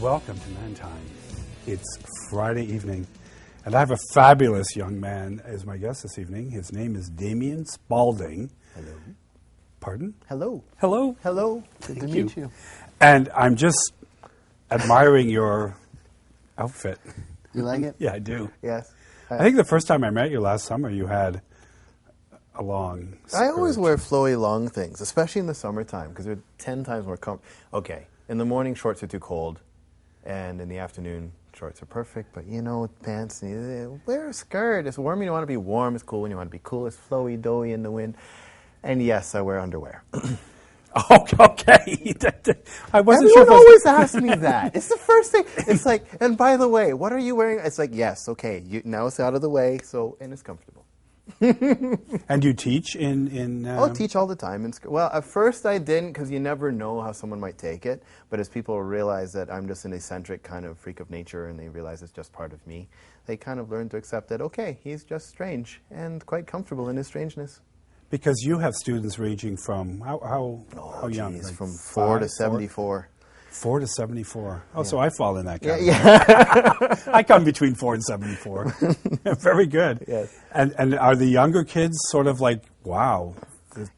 welcome to Mantine. It's Friday evening, and I have a fabulous young man as my guest this evening. His name is Damian Spaulding. Hello. Pardon? Hello. Hello. Hello. Good to meet you. And I'm just admiring your outfit. You like it? Yeah, I do. Yes. I think the first time I met you last summer, you had a long skirt. I always wear flowy long things, especially in the summertime, because they're 10 times more comfortable. Okay, in the morning, shorts are too cold, and in the afternoon, shorts are perfect, but you know, pants, wear a skirt. It's warm when you want to be warm, it's cool when you want to be cool, it's flowy, doughy in the wind. And yes, I wear underwear. Okay. I wasn't Everyone sure. Always asks me that. It's the first thing. It's like, and by the way, what are you wearing? It's like, yes, okay, now it's out of the way, and it's comfortable. And you teach in I'll teach all the time. Well, at first I didn't, because you never know how someone might take it. But as people realize that I'm just an eccentric kind of freak of nature, and they realize it's just part of me, they kind of learn to accept that, okay, he's just strange and quite comfortable in his strangeness. Because you have students ranging from how young? Geez, Like from 4 to 74. 4 to 74. Oh, Yeah. so I fall in that category. Yeah. I come between 4 and 74. Very good. Yes. And are the younger kids sort of like, wow?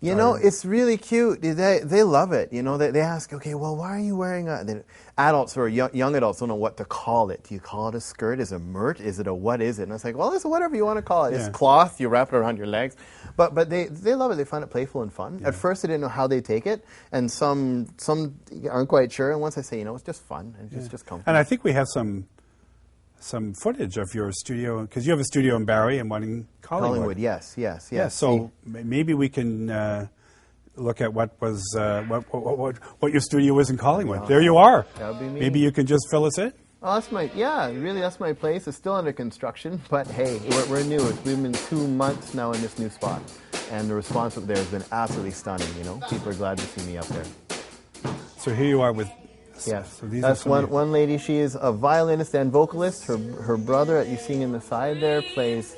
You know, it's really cute. They love it. You know, they ask, okay, well, why are you wearing a... Adults or young adults don't know what to call it. Do you call it a skirt? Is it a mert? Is it a what is it? And it's like, well, it's whatever you want to call it. Yeah. It's cloth. You wrap it around your legs. But they love it. They find it playful and fun. Yeah. At first, they didn't know how they take it. And some aren't quite sure. And once I say, you know, it's just fun. And it's just comfortable. And I think we have some footage of your studio, because you have a studio in Barrie and one in Collingwood. Yes. Yeah, so maybe we can look at what your studio was in Collingwood. There you are. That would be me. Maybe you can just fill us in. Oh, that's my place. It's still under construction, but hey, we're new. We've been 2 months now in this new spot, and the response up there has been absolutely stunning. You know, people are glad to see me up there. So here you are with. Yes, so these that's are one lady. She is a violinist and vocalist. Her brother, that you seeing in the side there, plays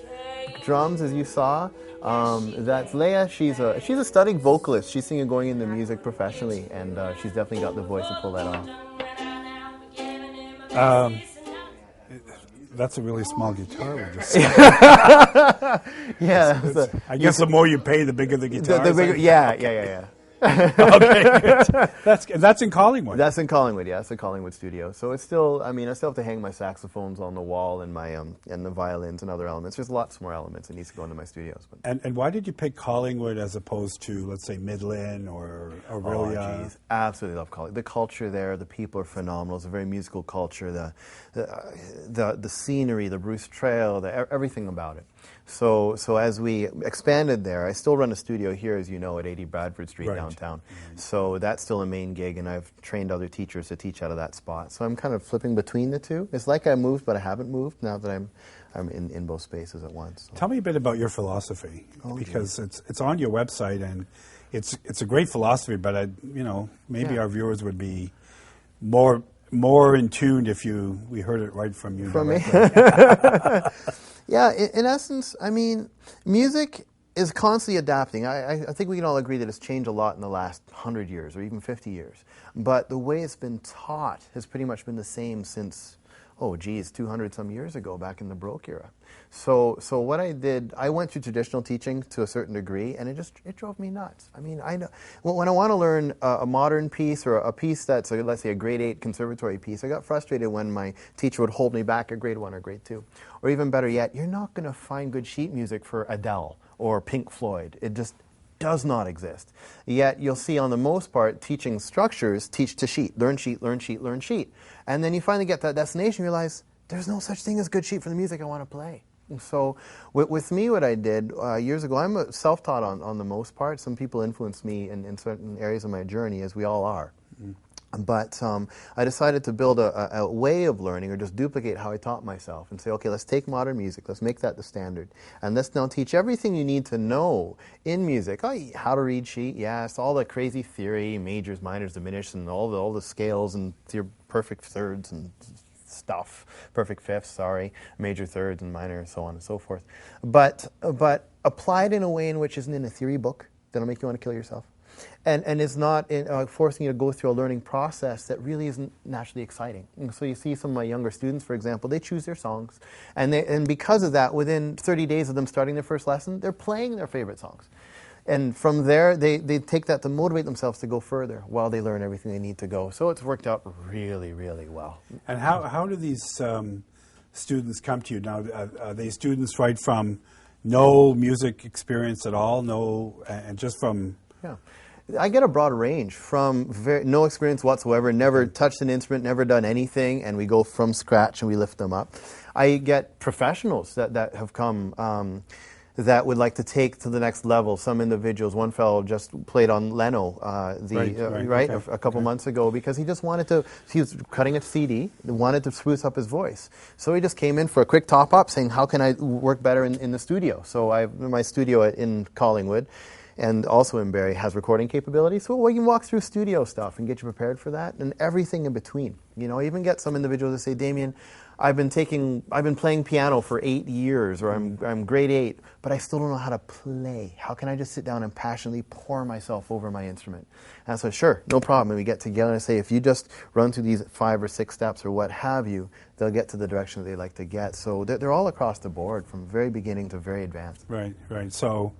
drums, as you saw. That's Leah. She's a studying vocalist. She's singing, going into music professionally, and she's definitely got the voice to pull that off. That's a really small guitar we just Yeah. I guess the more you pay, the bigger the guitar. The bigger, yeah. Okay, good. That's in Collingwood. That's in Collingwood, yeah. It's a Collingwood studio. So it's still, I still have to hang my saxophones on the wall and my and the violins and other elements. There's lots more elements that needs to go into my studios. But. And why did you pick Collingwood as opposed to, let's say, Midland or really? Oh, geez. Absolutely love Collingwood. The culture there, the people are phenomenal. It's a very musical culture. The scenery, the Bruce Trail, everything about it. So as we expanded there, I still run a studio here, as you know, at 80 Bradford Street downtown. Mm-hmm. So that's still a main gig, and I've trained other teachers to teach out of that spot. So I'm kind of flipping between the two. It's like I moved, but I haven't moved now that I'm in both spaces at once. So. Tell me a bit about your philosophy, because it's on your website, and it's a great philosophy. But maybe our viewers would be more in tune if we heard it right from you. From me. Yeah, in essence, music is constantly adapting. I think we can all agree that it's changed a lot in the last 100 years or even 50 years. But the way it's been taught has pretty much been the same since, 200 some years ago, back in the Baroque era. So what I did, I went through traditional teaching to a certain degree, and it drove me nuts. I know when I want to learn a modern piece or a piece that's, let's say, a grade 8 conservatory piece, I got frustrated when my teacher would hold me back at grade 1 or grade 2. Or even better yet, you're not going to find good sheet music for Adele or Pink Floyd. It just does not exist. Yet you'll see, on the most part, teaching structures teach to sheet. Learn sheet, learn sheet, learn sheet. And then you finally get to that destination, you realize there's no such thing as good sheet for the music I want to play. So with me, what I did years ago, I'm self-taught on the most part. Some people influenced me in certain areas of my journey, as we all are. Mm-hmm. But I decided to build a way of learning, or just duplicate how I taught myself, and say, okay, let's take modern music, let's make that the standard, and let's now teach everything you need to know in music. How to read sheet, yes, all the crazy theory, majors, minors, diminished, and all the scales and your perfect thirds and stuff, perfect fifths, major thirds and minor, and so on and so forth. But applied in a way in which isn't in a theory book that'll make you want to kill yourself. and is not forcing you to go through a learning process that really isn't naturally exciting. And so you see some of my younger students, for example, they choose their songs, and because of that, within 30 days of them starting their first lesson, they're playing their favorite songs. And from there, they take that to motivate themselves to go further while they learn everything they need to go. So it's worked out really, really well. And how do these students come to you now? Are they students right from no music experience at all, and just from... Yeah. I get a broad range from no experience whatsoever, never touched an instrument, never done anything, and we go from scratch and we lift them up. I get professionals that have come that would like to take to the next level. Some individuals, one fellow just played on Leno a couple months ago because he just wanted to, he was cutting a CD, wanted to spruce up his voice. So he just came in for a quick top up saying, how can I work better in the studio? So my studio in Collingwood and also in Barrie has recording capabilities. So we can walk through studio stuff and get you prepared for that and everything in between. You know, I even get some individuals that say, Damian, I've been playing piano for 8 years, or I'm grade 8, but I still don't know how to play. How can I just sit down and passionately pour myself over my instrument? And I said, sure, no problem. And we get together and say, if you just run through these 5 or 6 steps or what have you, they'll get to the direction that they like to get. So they're all across the board, from very beginning to very advanced. Right, right. So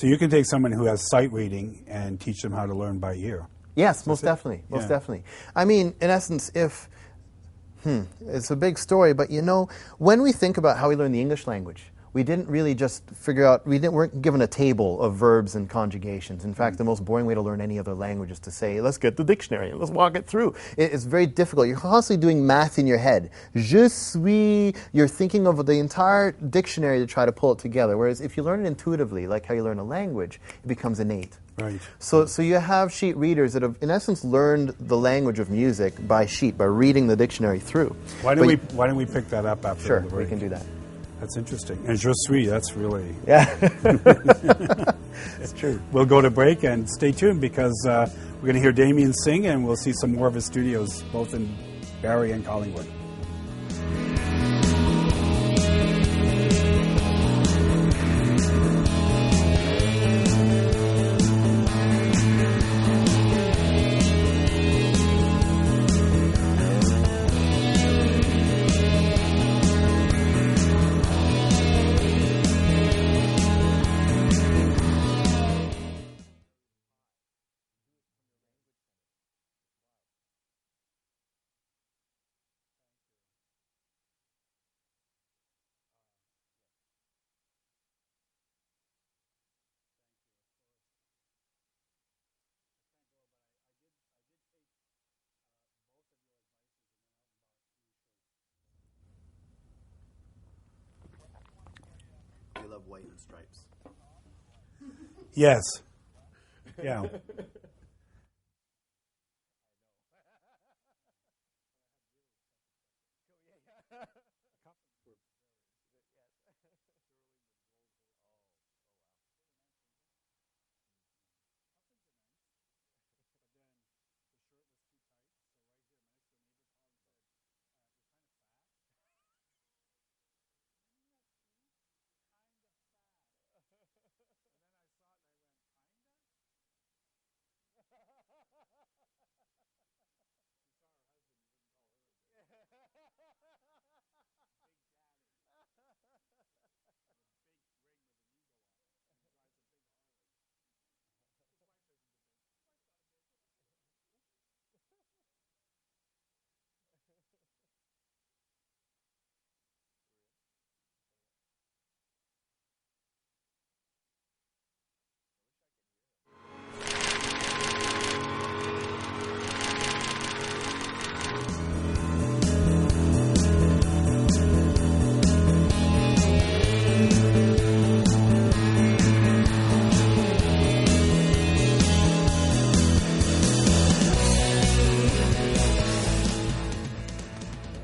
you can take someone who has sight reading and teach them how to learn by ear. Yes, most definitely, most definitely. I mean, in essence, it's a big story, but you know, when we think about how we learn the English language, we didn't really just figure out, weren't given a table of verbs and conjugations. In fact, the most boring way to learn any other language is to say, let's get the dictionary and let's walk it through. It's very difficult. You're constantly doing math in your head. Je suis, you're thinking of the entire dictionary to try to pull it together. Whereas if you learn it intuitively, like how you learn a language, it becomes innate. Right. So you have sheet readers that have, in essence, learned the language of music by sheet, by reading the dictionary through. Why don't we pick that up after the break? Sure, we can do that. That's interesting. And je suis, that's really... Yeah. It's true. We'll go to break and stay tuned because we're going to hear Damian sing and we'll see some more of his studios both in Barrie and Collingwood. I love white and stripes. Yes. Yeah.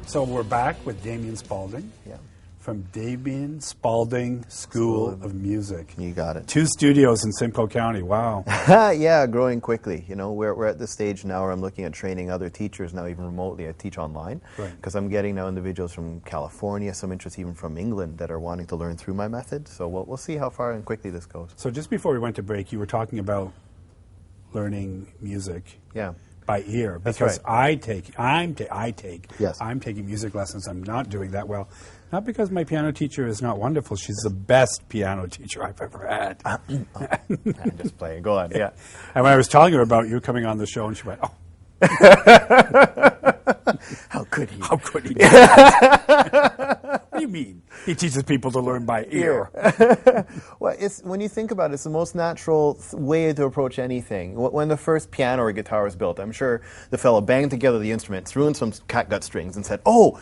So we're back with Damian Spaulding from Damian Spaulding School of Music. You got it. 2 studios in Simcoe County. Wow. Yeah, growing quickly. You know, we're at the stage now where I'm looking at training other teachers now, even remotely. I teach online because I'm getting now individuals from California, some interest even from England that are wanting to learn through my method. So we'll see how far and quickly this goes. So just before we went to break, you were talking about learning music Yeah. by ear, That's because right. Yes. I'm taking music lessons. I'm not doing that well. Not because my piano teacher is not wonderful. She's the best piano teacher I've ever had. I'm just playing. Go on. Yeah. And when I was telling her about you coming on the show, and she went, "Oh, How could he? how could he do that?" What do you mean? He teaches people to learn by ear. Well, when you think about it, it's the most natural way to approach anything. When the first piano or guitar was built, I'm sure the fellow banged together the instruments, threw in some catgut strings, and said, "Oh,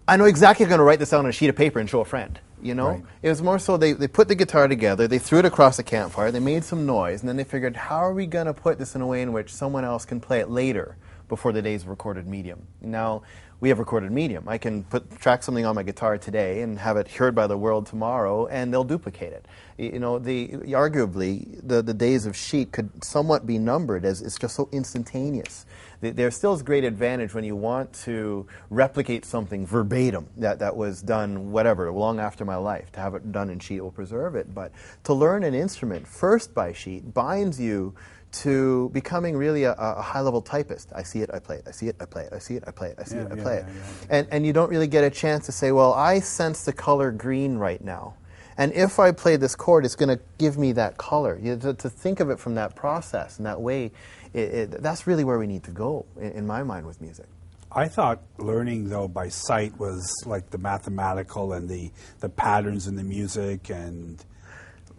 I know exactly how I'm going to write this down on a sheet of paper and show a friend." You know, Right. It was more so they put the guitar together, they threw it across the campfire, they made some noise, and then they figured, how are we going to put this in a way in which someone else can play it later, before the days of recorded medium. Now, we have recorded medium. I can track something on my guitar today and have it heard by the world tomorrow, and they'll duplicate it. You know, arguably, the days of sheet could somewhat be numbered, as it's just so instantaneous. There still is great advantage when you want to replicate something verbatim that was done, whatever, long after my life. To have it done in sheet will preserve it. But to learn an instrument first by sheet binds you to becoming really a high-level typist. I see it, I play it. I see it, I play it. I see it, I play it. I see it, I play it. And you don't really get a chance to say, well, I sense the color green right now. And if I play this chord, it's going to give me that color. To think of it from that process and that way, that's really where we need to go, in my mind, with music. I thought learning, though, by sight was like the mathematical and the patterns in the music, and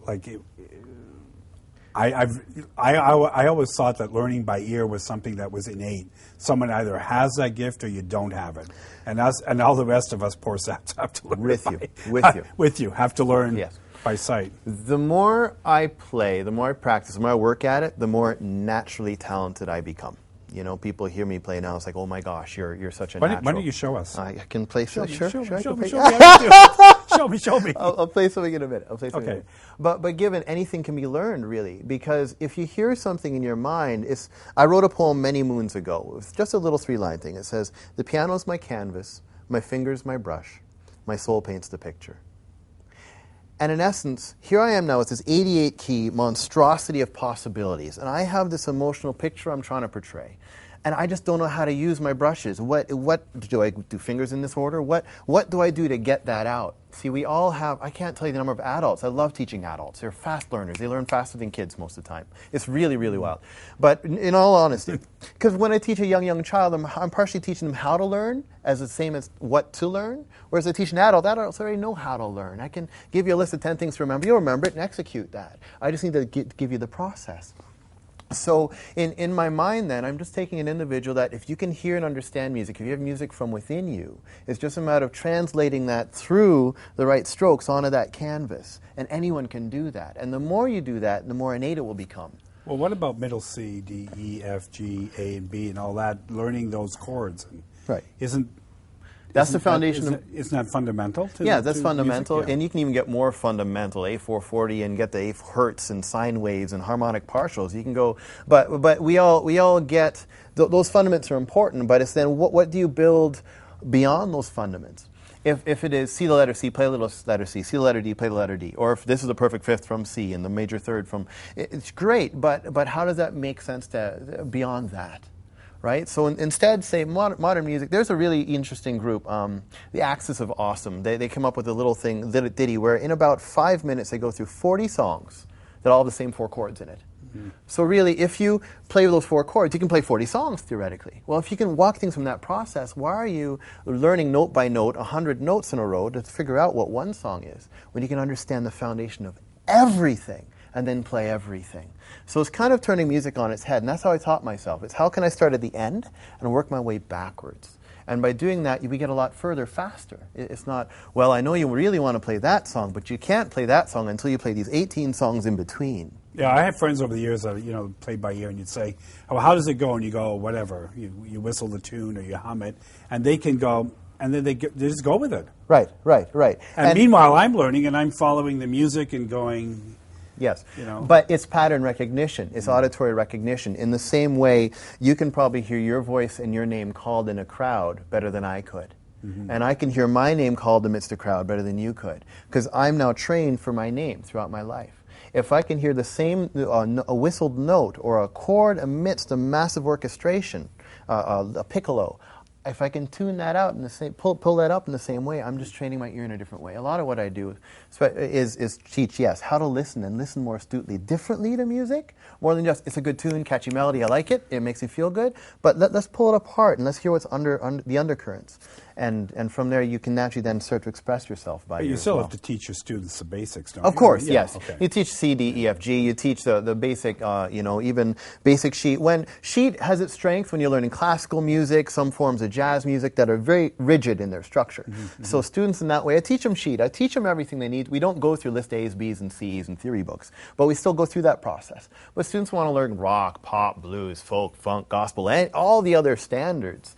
like I always thought that learning by ear was something that was innate. Someone either has that gift or you don't have it, and all the rest of us poor saps have to learn with you have to learn by sight. The more I play, the more I practice, the more I work at it, the more naturally talented I become. You know, people hear me play now. It's like, oh my gosh, you're such a natural. Why don't you show us? I can play. Show me. Show me. I'll play something in a minute. Okay. But given, anything can be learned, really, because if you hear something in your mind, I wrote a poem many moons ago. It's just a little 3-line thing. It says, "The piano's my canvas, my finger's my brush, my soul paints the picture." And in essence, here I am now with this 88-key monstrosity of possibilities, and I have this emotional picture I'm trying to portray. And I just don't know how to use my brushes. What do I do? Fingers in this order? What do I do to get that out? See, we all have, I can't tell you the number of adults. I love teaching adults. They're fast learners. They learn faster than kids most of the time. It's really, really wild. But in all honesty, because when I teach a young child, I'm partially teaching them how to learn as the same as what to learn. Whereas I teach an adult, adults already know how to learn. I can give you a list of 10 things to remember. You'll remember it and execute that. I just need to give you the process. So in my mind then, I'm just taking an individual that if you can hear and understand music, if you have music from within you, it's just a matter of translating that through the right strokes onto that canvas. And anyone can do that. And the more you do that, the more innate it will become. Well, what about middle C, D, E, F, G, A, and B, and all that, learning those chords? Right. That's the foundation. Isn't that fundamental? That's fundamental, music? Yeah. And you can even get more fundamental, A440, and get the A hertz and sine waves and harmonic partials. You can go, but we all get those fundamentals are important. But it's then what do you build beyond those fundamentals? If it is C the letter C, play a little letter C. C the letter D, play the letter D. Or if this is a perfect fifth from C and the major third from, it's great. But how does that make sense to beyond that? Right? So instead, say modern music, there's a really interesting group, the Axis of Awesome. They come up with a little ditty where in about 5 minutes they go through 40 songs that all have the same 4 chords in it. Mm-hmm. So really, if you play those 4 chords, you can play 40 songs theoretically. Well, if you can walk things from that process, why are you learning note by note 100 notes in a row to figure out what one song is when you can understand the foundation of everything and then play everything? So it's kind of turning music on its head, and that's how I taught myself. It's how can I start at the end and work my way backwards? And by doing that, we get a lot further faster. It's not, well, I know you really want to play that song, but you can't play that song until you play these 18 songs in between. Yeah, I have friends over the years that, played by ear, and you'd say, oh, how does it go? And you go, whatever. You whistle the tune or you hum it, and they can go, and then they just go with it. Right. And meanwhile, I'm learning, and I'm following the music and going... Yes, but it's pattern recognition, it's auditory recognition. In the same way, you can probably hear your voice and your name called in a crowd better than I could. And I can hear my name called amidst a crowd better than you could, because I'm now trained for my name throughout my life. If I can hear the same a whistled note or a chord amidst a massive orchestration, a piccolo, if I can tune that out in the same, pull that up in the same way, I'm just training my ear in a different way. A lot of what I do is teach, yes, how to listen and listen more astutely, differently to music, more than just, it's a good tune, catchy melody, I like it, it makes me feel good, but let's pull it apart and let's hear what's under the undercurrents. And from there, you can naturally then start to express yourself by But ear you as still well. have to teach your students the basics, don't you? Of course, Yeah, yes. okay. You teach C, D, E, F, G. You teach the basic, even basic sheet. When sheet has its strength when you're learning classical music, some forms of jazz music that are very rigid in their structure. So students in that way, I teach them sheet. I teach them everything they need. We don't go through list A's, B's, and C's and theory books, but we still go through that process. But students want to learn rock, pop, blues, folk, funk, gospel, and all the other standards.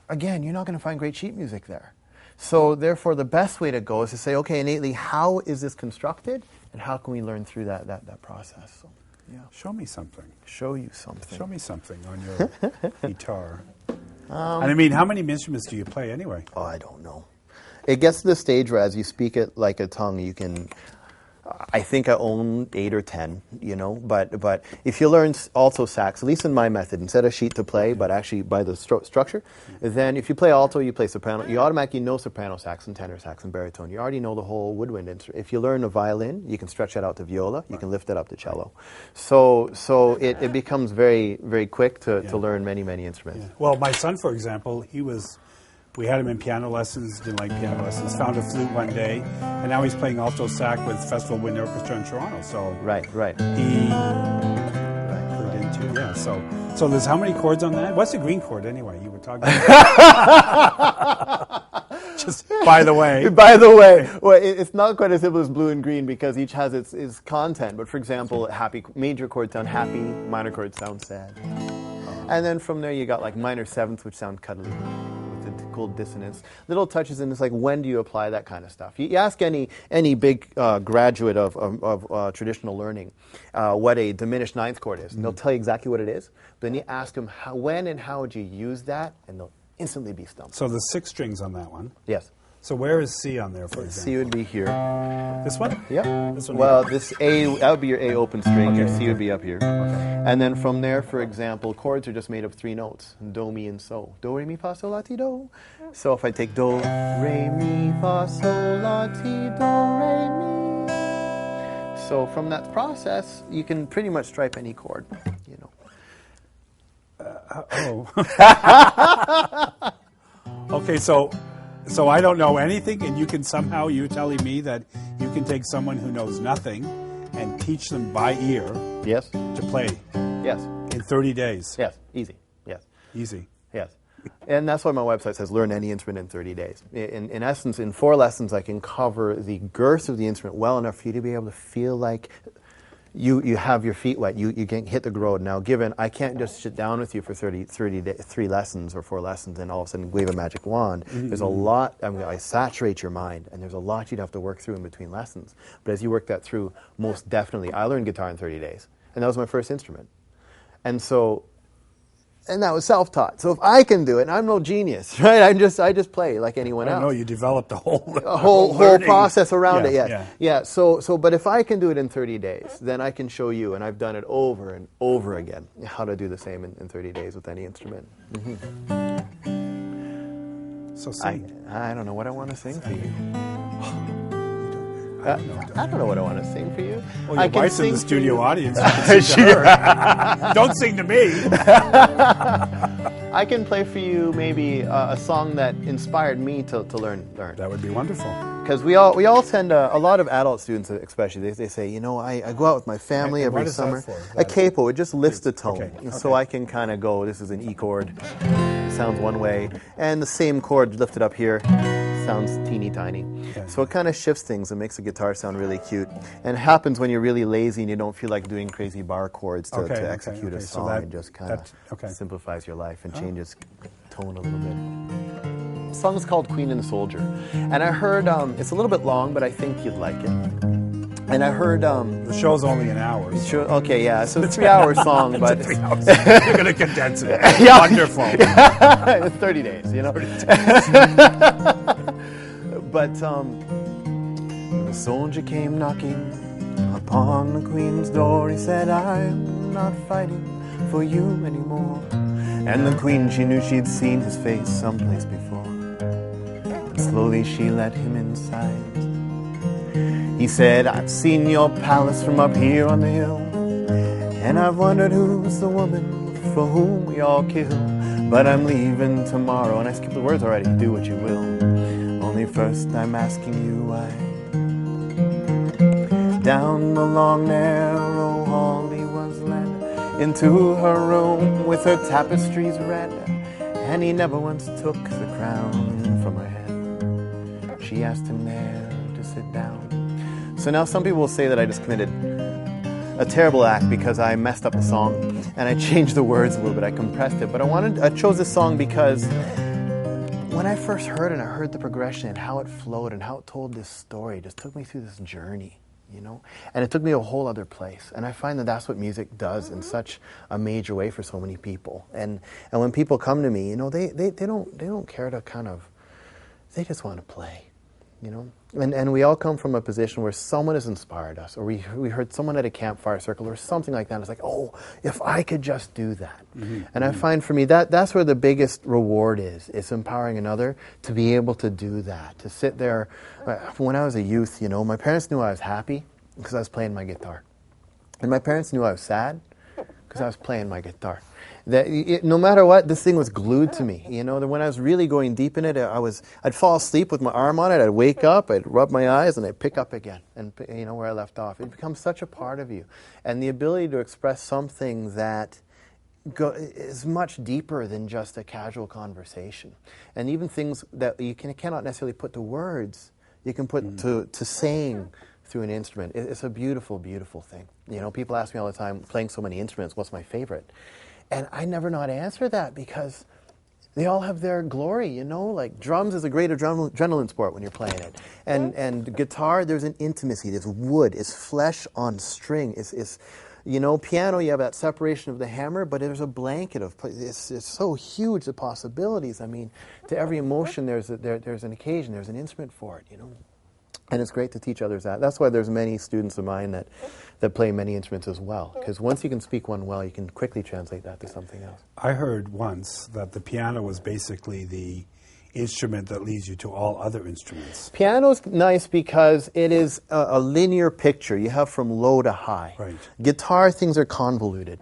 Again, you're not going to find great sheet music there. So therefore, the best way to go is to say, okay, innately, how is this constructed, and how can we learn through that process? So, yeah. Show me something. Show you something. Show me something on your guitar. And I mean, how many instruments do you play anyway? Oh, I don't know. It gets to the stage where as you speak it like a tongue, you can... I think I own 8 or 10, but if you learn alto sax, at least in my method, instead of sheet to play, but actually by the structure, then if you play alto, you play soprano, you automatically know soprano sax and tenor sax and baritone. You already know the whole woodwind instrument. If you learn a violin, you can stretch that out to viola, you can lift it up to cello. So it becomes very, very quick to learn many, many instruments. Yeah. Well, my son, for example, we had him in piano lessons, didn't like piano lessons, found a flute one day, and now he's playing alto sax with Festival Wind Orchestra in Toronto. So Right. he put it into, yeah. So there's how many chords on that? What's the green chord anyway? You were talking about. Just by the way. By the way, well, it's not quite as simple as blue and green because each has its content. But for example, happy major chord sound happy, minor chord sound sad, and then from there you got like minor sevenths which sound cuddly. Cool dissonance, little touches, and it's like, when do you apply that kind of stuff? You ask any big graduate of traditional learning what a diminished ninth chord is, and they'll tell you exactly what it is. But then you ask them when and how would you use that, and they'll instantly be stumped. So there's 6 strings on that one. Yes. So where is C on there, for example? C would be here. This one? Yep. This one. Well, this A, that would be your A open string. Your Okay, C okay. would be up here. Okay. And then from there, for example, chords are just made of 3 notes: do, mi, and so. Do, re, mi, fa, sol, la, ti, do. So if I take do, re, mi, fa, sol, la, ti, do, re, mi. So from that process, you can pretty much stripe any chord. Okay, so I don't know anything, and you're telling me that you can take someone who knows nothing and teach them by ear Yes. to play Yes. in 30 days. Yes. Easy. Yes. Easy. Yes. And that's why my website says learn any instrument in 30 days. In essence, in 4 lessons, I can cover the girth of the instrument well enough for you to be able to feel like you have your feet wet. You can hit the road. Now, given I can't just sit down with you for 3 lessons or 4 lessons and all of a sudden wave a magic wand. There's a lot. I saturate your mind, and there's a lot you'd have to work through in between lessons. But as you work that through, most definitely, I learned guitar in 30 days, and that was my first instrument. And that was self-taught. So if I can do it, and I'm no genius, right? I just play like anyone else. No, you developed a whole process around it. Yeah. Yeah. So, but if I can do it in 30 days, then I can show you, and I've done it over and over again, how to do the same in 30 days with any instrument. So sing. I don't know what I want to sing for you. I don't know what I want to sing for you. Well, I your can wife's in sing the for studio you. audience. You can sing to her. Don't sing to me. I can play for you maybe a song that inspired me to learn. That would be wonderful. Because we all tend a lot of adult students especially, they say, I go out with my family And what every is that summer. for? A capo, it just lifts the tone. Okay, And so okay. I can kind of go, this is an E chord, sounds one way, and the same chord lifted up here sounds teeny tiny. Yeah. So it kind of shifts things and makes the guitar sound really cute. And it happens when you're really lazy and you don't feel like doing crazy bar chords to execute a So song. that- and just kind of okay. simplifies your life and changes tone a little bit. The song is called Queen and Soldier. And I heard, it's a little bit long, but I think you'd like it. And I heard... The show's only an hour. So. Sure, okay, yeah, so 3-hour song, but... 3 hours. You're going to condense it. Yeah. Wonderful. It's 30 days, you know? 30 days. But the soldier came knocking upon the queen's door. He said, I'm not fighting for you anymore. And the queen, she knew she'd seen his face someplace before. And slowly she let him inside. He said, I've seen your palace from up here on the hill, and I've wondered who's the woman for whom we all kill. But I'm leaving tomorrow, and I skipped the words already, do what you will. Only first I'm asking you why. Down the long narrow hall he was led, into her room with her tapestries red, and he never once took the crown from her head. She asked him there to sit down. So now some people will say that I just committed a terrible act because I messed up the song and I changed the words a little bit, I compressed it. But I chose this song because when I first heard it, I heard the progression and how it flowed and how it told this story. It just took me through this journey, you know? And it took me to a whole other place. And I find that that's what music does in such a major way for so many people. And when people come to me, you know, they don't care to kind of, they just want to play. You know, and we all come from a position where someone has inspired us, or we heard someone at a campfire circle or something like that. It's like, oh, if I could just do that. Mm-hmm. And I find for me that's where the biggest reward is. It's empowering another to be able to do that, to sit there. When I was a youth, you know, my parents knew I was happy because I was playing my guitar, and my parents knew I was sad because I was playing my guitar. No matter what, this thing was glued to me. You know, that when I was really going deep in it, I'd fall asleep with my arm on it, I'd wake up, I'd rub my eyes, and I'd pick up again, and you know, where I left off. It becomes such a part of you. And the ability to express something that is much deeper than just a casual conversation. And even things that you cannot necessarily put to words, you can put to saying through an instrument. It's a beautiful, beautiful thing. You know, people ask me all the time, playing so many instruments, what's my favorite? And I never know how to answer that because they all have their glory, you know? Like drums is a great adrenaline sport when you're playing it. And guitar, there's an intimacy. There's wood. It's flesh on string. It's you know, piano, you have that separation of the hammer, but there's a blanket of, it's so huge, the possibilities. I mean, to every emotion, there's an occasion, there's an instrument for it, you know? And it's great to teach others that. That's why there's many students of mine that play many instruments as well. Because once you can speak one well, you can quickly translate that to something else. I heard once that the piano was basically the instrument that leads you to all other instruments. Piano's nice because it is a linear picture. You have from low to high. Right. Guitar, things are convoluted.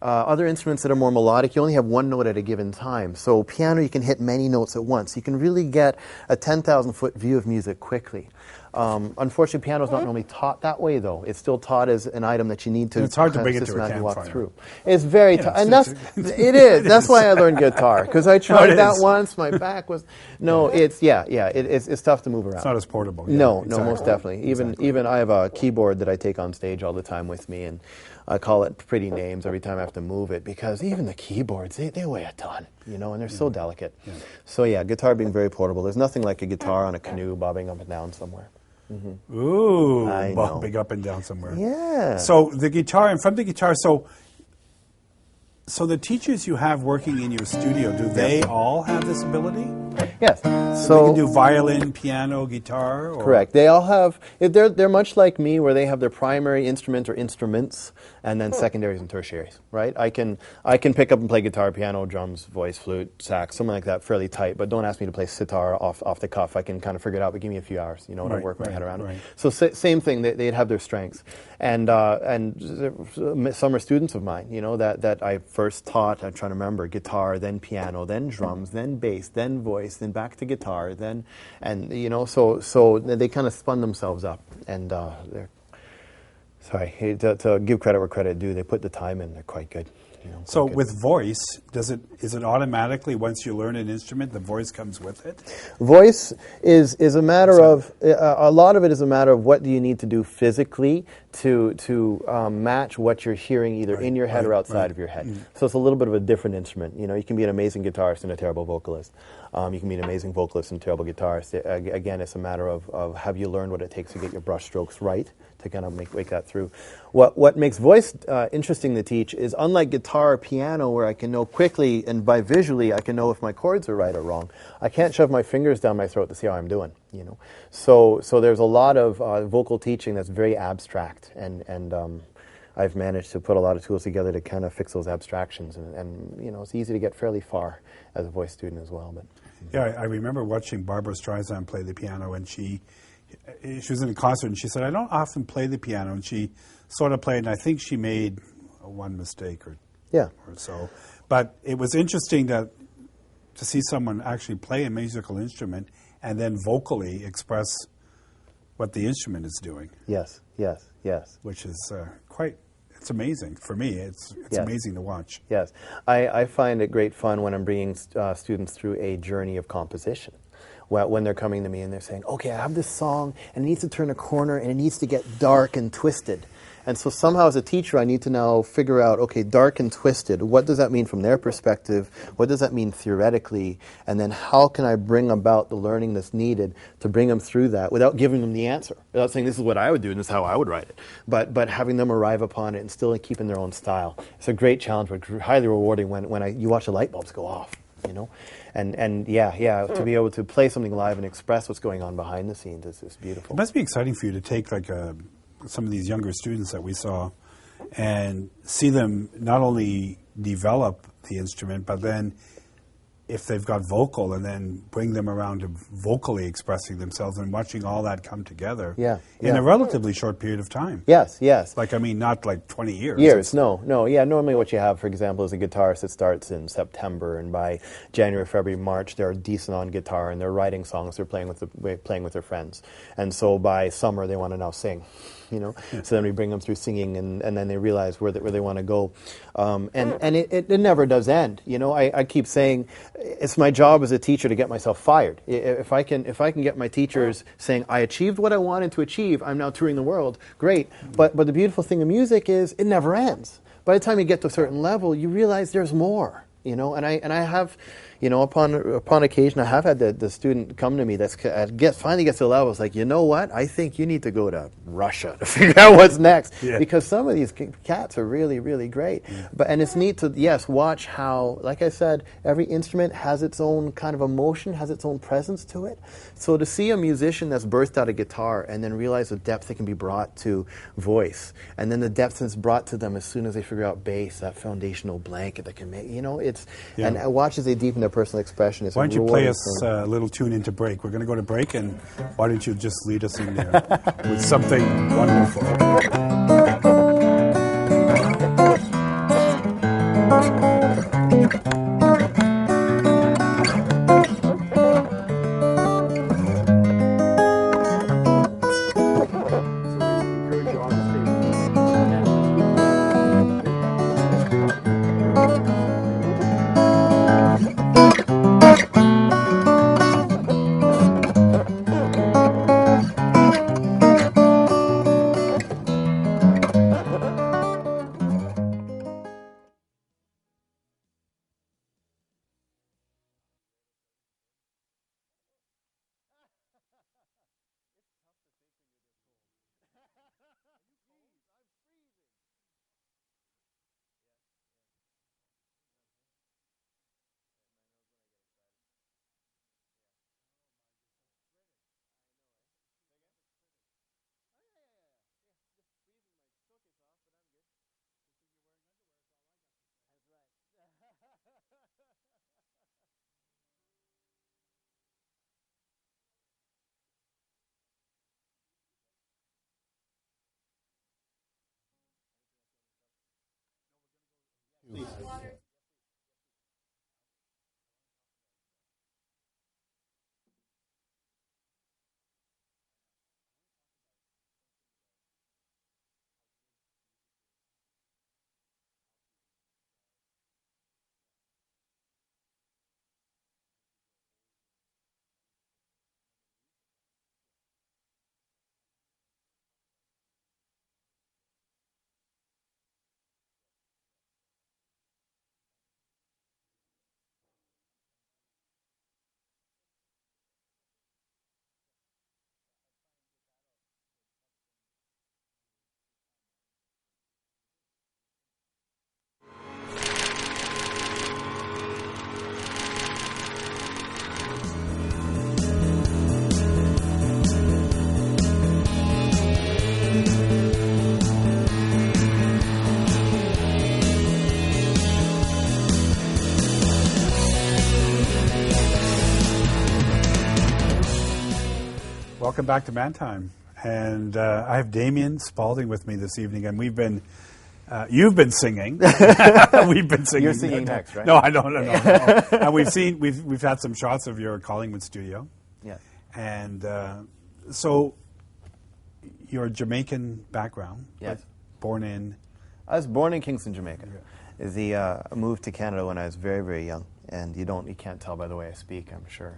Other instruments that are more melodic, you only have one note at a given time. So piano, you can hit many notes at once. You can really get a 10,000-foot view of music quickly. Unfortunately, piano is not normally taught that way, though. It's still taught as an item that you need to. And it's hard to bring it to a campfire. Walk through. It's very tough, and it is. That's why I learned guitar, because I tried that once. My back was It's tough to move around. It's not as portable. No, most definitely. Even I have a keyboard that I take on stage all the time with me, and I call it pretty names every time I have to move it, because even the keyboards, they weigh a ton, you know, and they're so delicate. Yeah. So yeah, guitar being very portable. There's nothing like a guitar on a canoe bobbing up and down somewhere. Mm-hmm. Ooh, bobbing up and down somewhere. Yeah. So the guitar, and from the guitar, so the teachers you have working in your studio, do they all have this ability? Yes. So they can do violin, piano, guitar? Or? Correct. They all have, they're much like me, where they have their primary instrument or instruments, and then secondaries and tertiaries, right? I can pick up and play guitar, piano, drums, voice, flute, sax, something like that, fairly tight, but don't ask me to play sitar off the cuff. I can kind of figure it out, but give me a few hours, you know, and I'll work my head around it. So same thing, they'd have their strengths. And some are students of mine, you know, that I first taught, I'm trying to remember, guitar, then piano, then drums, then bass, then voice, then back to guitar, and you know, so they kind of spun themselves up, and they're, sorry, to give credit where credit due, they put the time in, they're quite good. So with voice, is it automatically, once you learn an instrument, the voice comes with it? Voice is a matter of, a lot of it is a matter of what do you need to do physically to match what you're hearing either in your head or outside of your head. So it's a little bit of a different instrument. You can be an amazing guitarist and a terrible vocalist. You can be an amazing vocalist and a terrible guitarist. Again, it's a matter of have you learned what it takes to get your brush strokes right to kind of make that through. What makes voice interesting to teach is, unlike guitar or piano, where I can know quickly and by visually I can know if my chords are right or wrong, I can't shove my fingers down my throat to see how I'm doing. So there's a lot of vocal teaching that's very abstract, and I've managed to put a lot of tools together to kind of fix those abstractions, and it's easy to get fairly far as a voice student as well. But yeah, I remember watching Barbara Streisand play the piano, and she was in a concert, and she said, I don't often play the piano, and she sort of played, and I think she made one mistake or so. But it was interesting to see someone actually play a musical instrument and then vocally express what the instrument is doing. Yes. Which is it's amazing. For me, it's amazing to watch. Yes. I find it great fun when I'm bringing students through a journey of composition. When they're coming to me and they're saying, okay, I have this song and it needs to turn a corner and it needs to get dark and twisted. And so somehow as a teacher I need to now figure out, okay, dark and twisted, what does that mean from their perspective? What does that mean theoretically? And then how can I bring about the learning that's needed to bring them through that without giving them the answer? Without saying this is what I would do and this is how I would write it. But having them arrive upon it and still keeping their own style. It's a great challenge, but highly rewarding when you watch the light bulbs go off. And to be able to play something live and express what's going on behind the scenes is beautiful. It must be exciting for you to take some of these younger students that we saw and see them not only develop the instrument, but then if they've got vocal, and then bring them around to vocally expressing themselves and watching all that come together in a relatively short period of time. Yes. Not like 20 years. No. Normally what you have, for example, is a guitarist that starts in September, and by January, February, March, they're decent on guitar and they're writing songs, they're playing with their friends. And so by summer they want to now sing. So then we bring them through singing, and then they realize where they want to go. And it never does end. I keep saying it's my job as a teacher to get myself fired. If I can get my teachers saying, I achieved what I wanted to achieve, I'm now touring the world, great. But the beautiful thing of music is it never ends. By the time you get to a certain level, you realize there's more. And I have, upon occasion, I have had the student come to me finally gets to the level. It's like, you know what? I think you need to go to Russia to figure out what's next, because some of these cats are really, really great. And it's neat to watch how, like I said, every instrument has its own kind of emotion, has its own presence to it. So to see a musician that's birthed out of guitar and then realize the depth that can be brought to voice, and then the depth that's brought to them as soon as they figure out bass, that foundational blanket that can make, and I watch as they deepen their personal expression. Why don't you play us a little tune into break? We're going to go to break, and why don't you just lead us in there with something wonderful. Welcome back to Man Time. And I have Damian Spaulding with me this evening, and you've been singing. We've been singing. You're singing next, right? No, I don't. No. And we've had some shots of your Collingwood studio. Yeah. And so, you're a Jamaican background. Yes. Born in. I was born in Kingston, Jamaica. I moved to Canada when I was very, very young, and you can't tell by the way I speak. I'm sure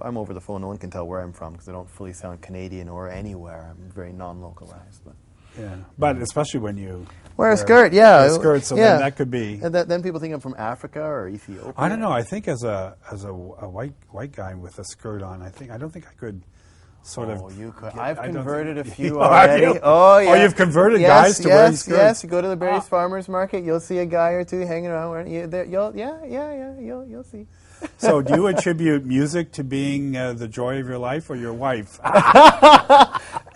I'm over the phone. No one can tell where I'm from because I don't fully sound Canadian or anywhere. I'm very non-localized. But yeah, but especially when you wear a skirt, yeah, a skirt. So then that could be. And then people think I'm from Africa or Ethiopia. I don't know. I think as a white guy with a skirt on, I don't think I could. Sort of. You could. I've converted a few already. Oh, yeah. Oh, you've converted guys to wearing skirts? Yes, you go to the Barry's Farmers Market, you'll see a guy or two hanging around wearing. You'll see. So, do you attribute music to being the joy of your life, or your wife?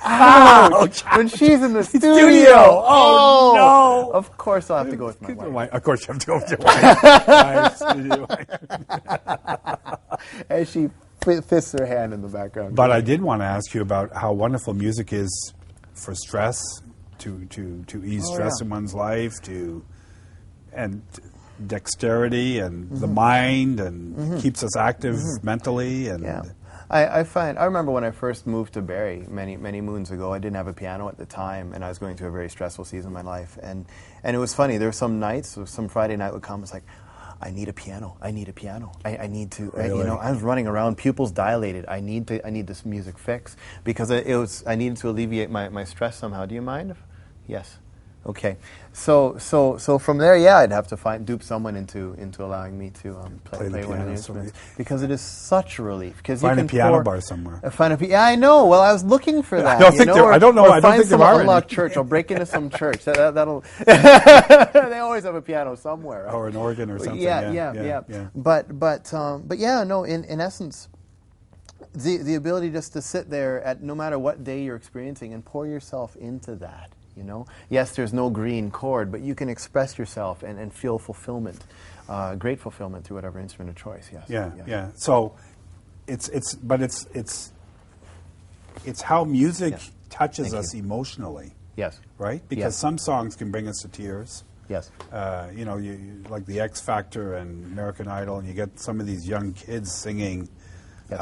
Ouch! When she's in the studio. Oh no! Of course, I'll have to go with my wife. Of course, you have to go with your wife. As she fists her hand in the background. But I did want to ask you about how wonderful music is for stress, to ease stress in one's life, and dexterity and the mind, and keeps us active mentally. And I remember when I first moved to Barrie many moons ago. I didn't have a piano at the time, and I was going through a very stressful season of my life. And it was funny. There were some nights, some Friday night would come. It's like, I need a piano. I need a piano. I need to. Really? I was running around, pupils dilated. I need this music fix because I needed to alleviate my stress somehow. Do you mind? Yes. Okay. So from there, I'd have to dupe someone into allowing me to play one of the instruments because it is such a relief. Find a piano bar somewhere. I know. Well, I was looking for that. I don't know. I don't think there are unlocked any. church. I'll break into some church. That'll. They always have a piano somewhere. Or an organ or something. Yeah. But yeah. No. In essence, the ability just to sit there at no matter what day you're experiencing and pour yourself into that. Yes, there's no green chord, but you can express yourself and feel fulfillment, great fulfillment through whatever instrument of choice. Yes. Yeah. So, it's how music touches us emotionally. Yes. Right. Because some songs can bring us to tears. Yes. You like the X Factor and American Idol, and you get some of these young kids singing. Yes.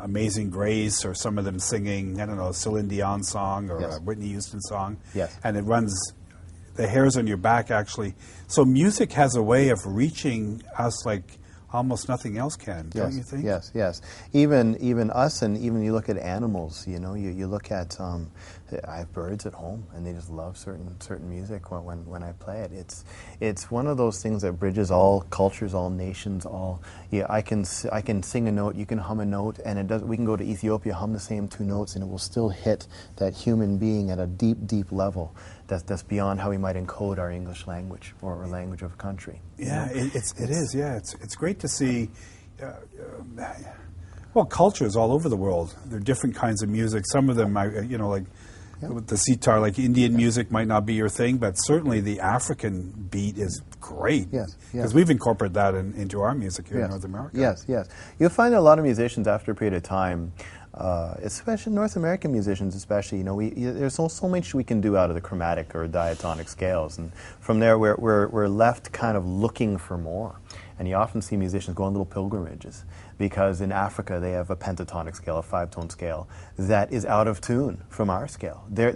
Amazing Grace, or some of them singing, I don't know, a Celine Dion song or a Whitney Houston song. Yes. And it runs the hairs on your back, actually. So music has a way of reaching us like almost nothing else can, don't you think? Yes. Even us, and even you look at animals. You look at. I have birds at home, and they just love certain music when I play it. It's one of those things that bridges all cultures, all nations, all. Yeah, I can sing a note, you can hum a note, and it does. We can go to Ethiopia, hum the same two notes, and it will still hit that human being at a deep level. That's beyond how we might encode our English language or language of a country. Yeah, it is. Yeah, it's great to see. Well, cultures all over the world. There are different kinds of music. Some of them, with the sitar, like Indian music might not be your thing, but certainly the African beat is great. Yes. Because we've incorporated that into our music here in North America. Yes. You'll find that a lot of musicians, after a period of time, especially North American musicians, especially, there's so much we can do out of the chromatic or diatonic scales, and from there we're left kind of looking for more. And you often see musicians go on little pilgrimages because in Africa they have a pentatonic scale, a 5-tone scale that is out of tune from our scale. Their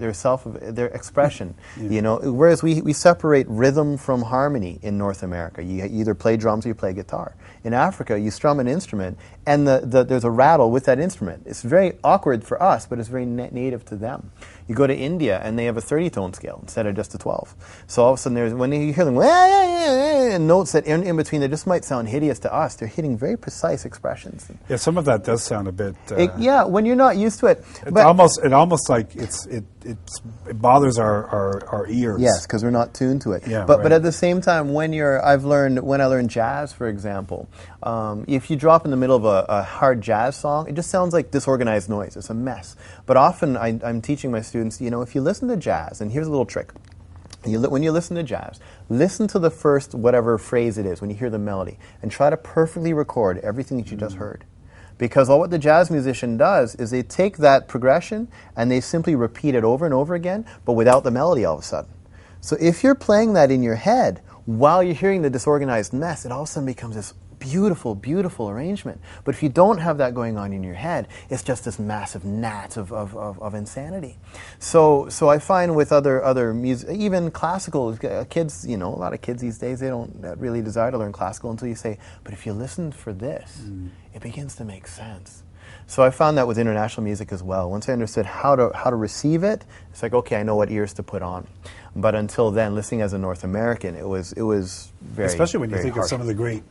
expression, whereas we separate rhythm from harmony in North America. You either play drums or you play guitar. In Africa, you strum an instrument and there's a rattle with that instrument. It's very awkward for us, but it's very native to them. You go to India and they have a 30-tone scale instead of just a 12. So all of a sudden, when you hear them and notes that in between that just might sound hideous to us, they're hitting very precise expressions. Yeah, some of that does sound a bit. When you're not used to it, it almost like it bothers our ears. Yes, because we're not tuned to it. Yeah, but at the same time, when I learned jazz, for example, if you drop in the middle of a hard jazz song, it just sounds like disorganized noise. It's a mess. But often I'm teaching my students, if you listen to jazz, and here's a little trick. When you listen to jazz, listen to the first whatever phrase it is when you hear the melody, and try to perfectly record everything that you just heard. Because all what the jazz musician does is they take that progression and they simply repeat it over and over again, but without the melody all of a sudden. So if you're playing that in your head while you're hearing the disorganized mess, it all of a sudden becomes this beautiful, beautiful arrangement. But if you don't have that going on in your head, it's just this massive gnat of insanity. So I find with other music, even classical kids, a lot of kids these days, they don't really desire to learn classical until you say, but if you listen for this, it begins to make sense. So I found that with international music as well. Once I understood how to receive it, it's like, okay, I know what ears to put on. But until then, listening as a North American, it was very, especially when you think harsh. of some of the great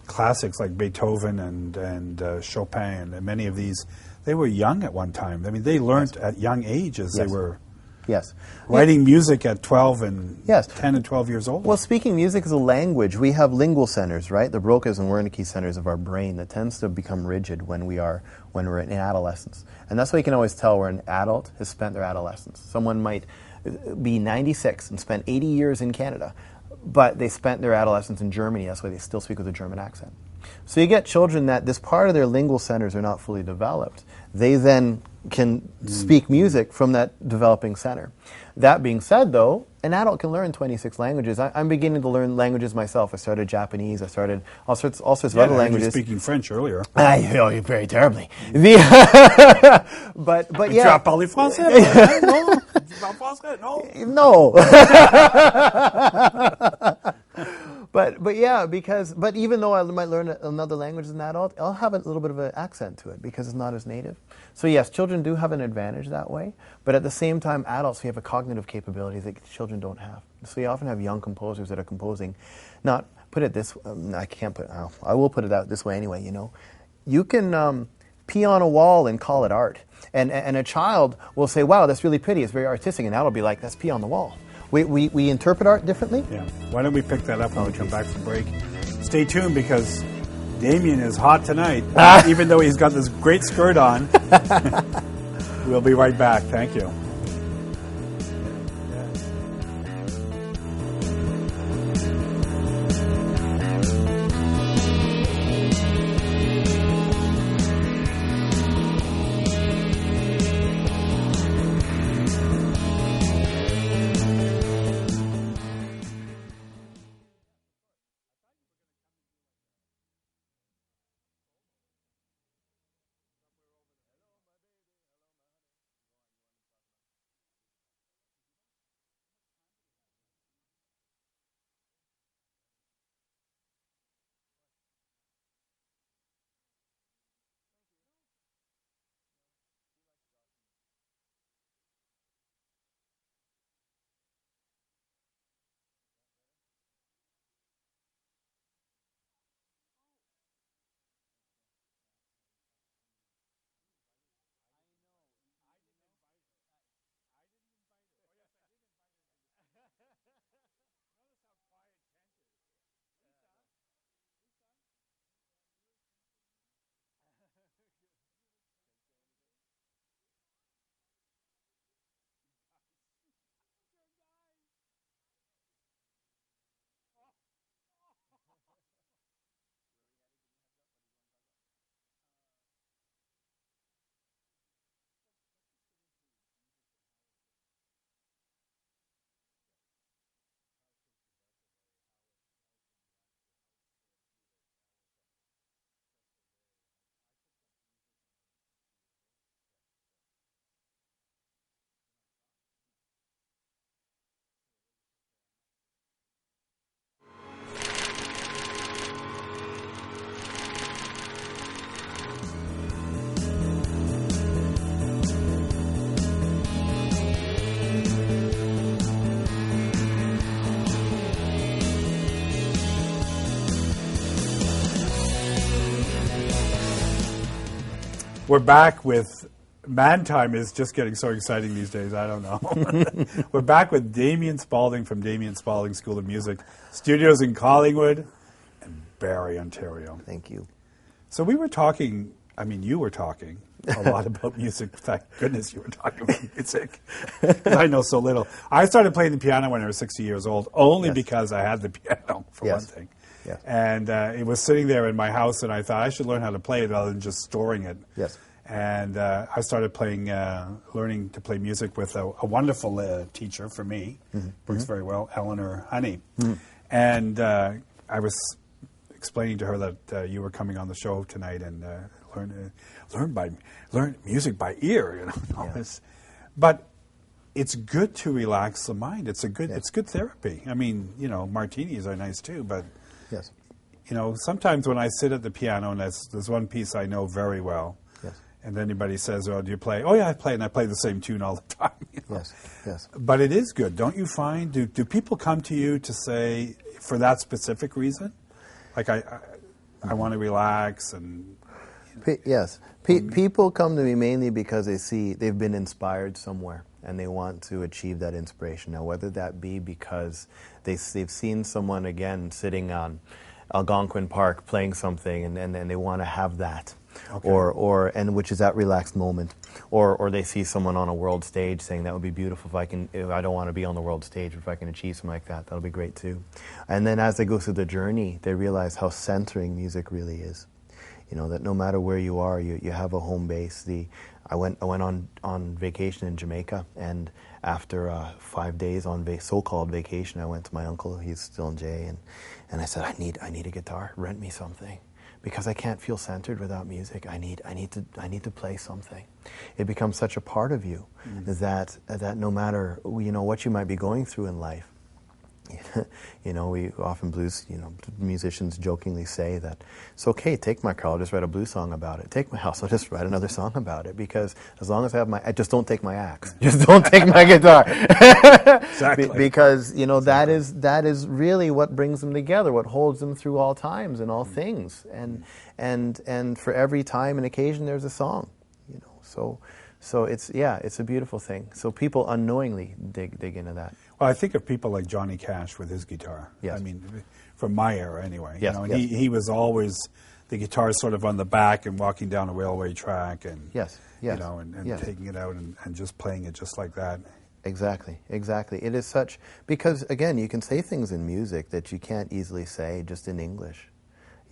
classics like Beethoven and Chopin, and many of these, they were young at one time. I mean, they learned at young ages. They were writing music at 12 and 10 and 12 years old. Well, speaking music is a language. We have lingual centers, right? The Broca's and Wernicke centers of our brain that tends to become rigid when we're in adolescence. And that's why you can always tell where an adult has spent their adolescence. Someone might be 96 and spent 80 years in Canada, but they spent their adolescence in Germany. That's why they still speak with a German accent. So you get children that this part of their lingual centers are not fully developed. They then can speak music from that developing center. That being said, though, an adult can learn 26 languages. I'm beginning to learn languages myself. I started Japanese. I started all sorts of other languages. You were speaking French earlier. Very terribly. But Tu yeah. as parlé français? Non. Tu parles français? No. But yeah, but even though I might learn another language as an adult, I'll have a little bit of an accent to it because it's not as native. So yes, children do have an advantage that way, but at the same time, adults, we have a cognitive capability that children don't have. So you often have young composers that are composing. Not put it this. I can't put. I will put it out this way anyway. You can pee on a wall and call it art, and a child will say, "Wow, that's really pretty. It's very artistic," and that'll be like, "That's pee on the wall." We interpret art differently. Yeah. Why don't we pick that up when we come back from break? Stay tuned because Damian is hot tonight, even though he's got this great skirt on. We'll be right back. Thank you. We're back with Man Time is just getting so exciting these days. I don't know. We're back with Damian Spaulding from Damian Spaulding School of Music, studios in Collingwood and Barrie, Ontario. Thank you. So we were talking, you were talking a lot about music. Thank goodness you were talking about music. 'Cause I know so little. I started playing the piano when I was 60 years old, only because I had the piano, for one thing. Yes. And it was sitting there in my house, and I thought I should learn how to play it rather than just storing it. Yes. And I started learning to play music with a wonderful teacher for me, works very well, Eleanor Honey. And I was explaining to her that you were coming on the show tonight and learn music by ear, you know, and all this. But it's good to relax the mind. It's good therapy. I mean, you know, martinis are nice too, but Yes. you know, sometimes when I sit at the piano and there's one piece I know very well. Yes. And anybody says, "Oh, do you play?" "Oh, yeah, I play," and I play the same tune all the time. You know? Yes. Yes. But it is good, don't you find? Do people come to you to say for that specific reason, like I want to relax and? Yes. People come to me mainly because they've been inspired somewhere and they want to achieve that inspiration. Now, whether that be because they've seen someone again sitting on Algonquin Park playing something and they want to have that. Okay. Or which is that relaxed moment, or they see someone on a world stage saying that would be beautiful if I don't want to be on the world stage, if I can achieve something like that, that'll be great too. And then as they go through the journey, they realize how centering music really is. You know, that no matter where you are, you have a home base. I went on vacation in Jamaica, and after 5 days on so-called vacation, I went to my uncle. He's still in Jay, and I said, I need a guitar. Rent me something, because I can't feel centered without music. I need to play something. It becomes such a part of you that no matter what you might be going through in life. You know, we often musicians jokingly say that it's okay, take my car, I'll just write a blues song about it. Take my house, I'll just write another song about it. Because as long as just don't take my axe. Just don't take my guitar. Exactly. Because, you know, that is really what brings them together, what holds them through all times and all things. And for every time and occasion there's a song, you know. So it's a beautiful thing. So people unknowingly dig into that. Well, I think of people like Johnny Cash with his guitar. Yes. I mean, from my era anyway. Yes, You know, and he was always the guitar sort of on the back and walking down a railway track and you know, and taking it out and just playing it just like that. Exactly. It is such, because again, you can say things in music that you can't easily say just in English.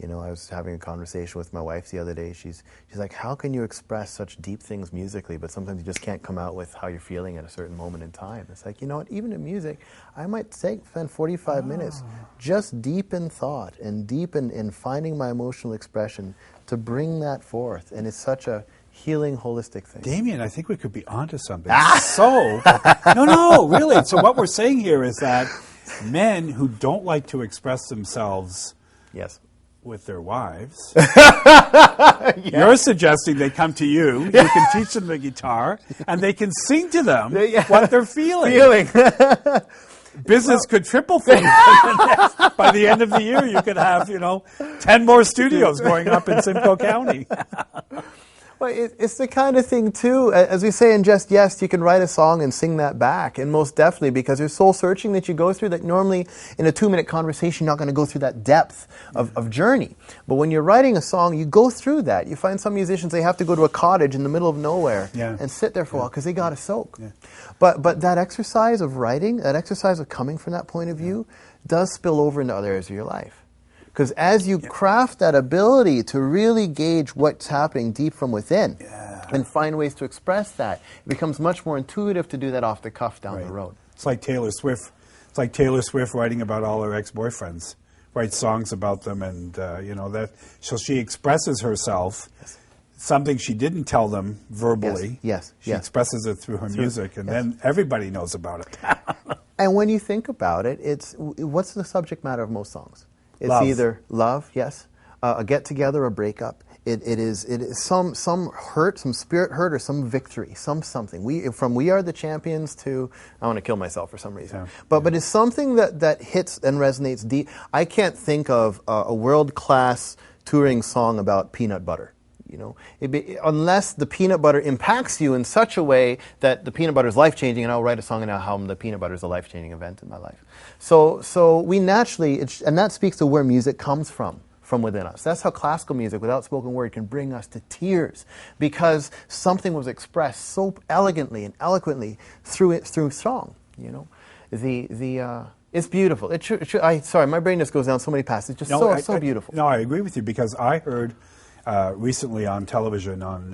You know, I was having a conversation with my wife the other day. She's like, how can you express such deep things musically, but sometimes you just can't come out with how you're feeling at a certain moment in time. It's like, you know what, even in music, I might spend 45 minutes just deep in thought and deep in finding my emotional expression to bring that forth. And it's such a healing, holistic thing. Damian, I think we could be onto something. No, really. So what we're saying here is that men who don't like to express themselves with their wives, you're suggesting they come to you, you can teach them the guitar, and they can sing to them what they're feeling. Business could triple for you. By the end of the year, you could have, 10 more studios going up in Simcoe County. Well, it's the kind of thing, too, as we say in Just Yes, you can write a song and sing that back, and most definitely, because there's soul searching that you go through that normally in a 2-minute conversation you're not going to go through that depth of journey. But when you're writing a song, you go through that. You find some musicians, they have to go to a cottage in the middle of nowhere and sit there for a while because they got to soak. Yeah. But that exercise of writing, that exercise of coming from that point of view, does spill over into other areas of your life. Because as you craft that ability to really gauge what's happening deep from within and find ways to express that, it becomes much more intuitive to do that off the cuff down the road. It's like Taylor Swift. It's like Taylor Swift writing about all her ex-boyfriends, writes songs about them, and that. So she expresses herself. Something she didn't tell them verbally. She expresses it through her music, and then everybody knows about it. And when you think about it, what's the subject matter of most songs? It's either love, a get-together, a breakup. It is some hurt, some spirit hurt, or some victory, something. We are the champions to I want to kill myself for some reason. But it's something that hits and resonates deep. I can't think of a world-class touring song about peanut butter. Unless the peanut butter impacts you in such a way that the peanut butter is life-changing, and I'll write a song about how the peanut butter is a life-changing event in my life. So we naturally, and that speaks to where music comes from within us. That's how classical music, without spoken word, can bring us to tears, because something was expressed so elegantly and eloquently through song. it's beautiful. Sorry, my brain just goes down so many paths. It's just so beautiful. No, I agree with you, because I heard recently on television on